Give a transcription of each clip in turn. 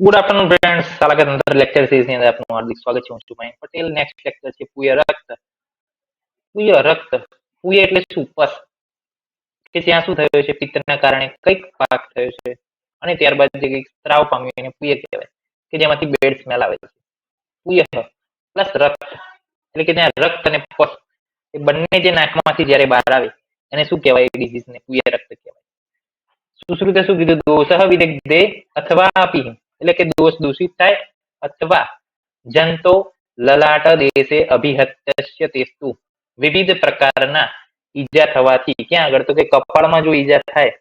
Good afternoon friends, શાળા અંતર lecture series ની અંદર આપનું હાર્દિક સ્વાગત છે. હું છું મયંક પટેલ. નેક્સ્ટ લેક્ચર છે પૂય રક્ત. પૂય રક્ત, પૂય એટલે શું? પસ કે ત્યાં શું થયું છે, પિત્તના કારણે કઈક પાક થયો છે અને ત્યારબાદ જે કઈક સ્ત્રાવ પામ્યો એને પૂય કહેવાય, કે જેમાંથી બેડ સ્મેલ આવે છે. પૂય પ્લસ રક્ત એટલે કે ત્યાં રક્ત અને પસ એ બંને જે નાકમાંથી જયારે બહાર આવે એને શું કહેવાય? એ ડિઝીઝ ને પૂય રક્ત કહેવાય. સુશ્રુતે શું કીધું? દોષ વિદગ્ધે અથવા આપી, એટલે કે દોષ દૂષિત થાય અથવા જંતો લલાટ દેશે અભિહત્ય તેસ્તુ, વિવિધ પ્રકારના ઈજા થવાથી. ક્યાં આગળ? તો કે કપાળમાં જો ઈજા થાય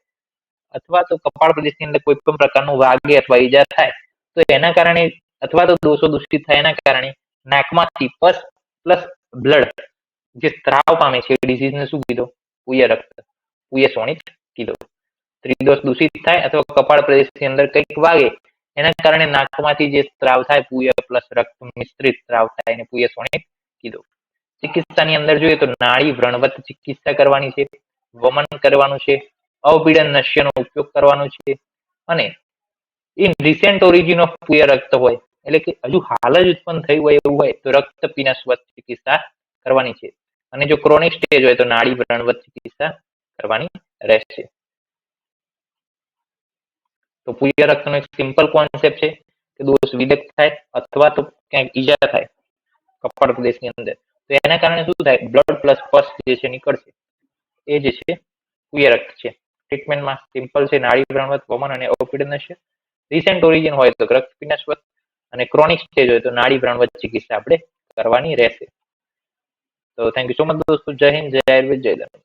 અથવા તો કપાળ પ્રદેશની અંદર કોઈ પણ પ્રકારનું વાગે અથવા ઈજા થાય તો એના કારણે, અથવા તો દોષો દૂષિત થાય એના કારણે નાકમાંથી પસ પ્લસ બ્લડ જે સ્ત્રાવ પામે છે એ ડિઝીઝ ને શું કીધો? પૂય રક્ત, પૂય શોણિત કીધો. ત્રિદોષ દૂષિત થાય અથવા કપાળ પ્રદેશની અંદર કંઈક વાગે એના કારણે નાકમાંથી જે સ્ત્રાવ થાય પૂય પ્લસ રક્ત મિશ્રિત સ્ત્રાવ થાય એને પૂય શોણિત કીધો. ચિકિત્સાની અંદર જોઈએ તો નાડી વ્રણવત ચિકિત્સા કરવાની છે, વમન કરવાનું છે, અવપીડન નશ્યનો ઉપયોગ કરવાનો છે, અને ઇન રિસેન્ટ ઓરિજિન ઓફ પૂય રક્ત હોય એટલે કે હજુ હાલ જ ઉત્પન્ન થયું હોય એવું હોય તો રક્ત પીનસ્વત ચિકિત્સા કરવાની છે, અને જો ક્રોનિક સ્ટેજ હોય તો નાડી વ્રણવત ચિકિત્સા કરવાની રહેશે. તો પૂય રક્તનો એક સિમ્પલ કોન્સેપ્ટ છે કે દોષ વિદગ્ધ થાય અથવા તો ક્યાંક ઈજા થાય કપાળ પ્રદેશની અંદર તો એના કારણે શું થાય? બ્લડ પ્લસ પસ જે છે નીકળશે, એ જે છે પૂય રક્ત છે. ટ્રીટમેન્ટમાં સિમ્પલ છે, નાડી વ્રણવત, વમન અને અવપીડન નશ્ય. રિસેન્ટ ઓરિજિન હોય તો રક્ત પીનસ્વત, અને ક્રોનિક સ્ટેજ હોય તો નાડી વ્રણવત ચિકિત્સા આપણે કરવાની રહેશે. તો થેન્ક યુ સો મચ દોસ્તો. જય હિન્દ, જય આયુર્વેદ, જય ધર્મ.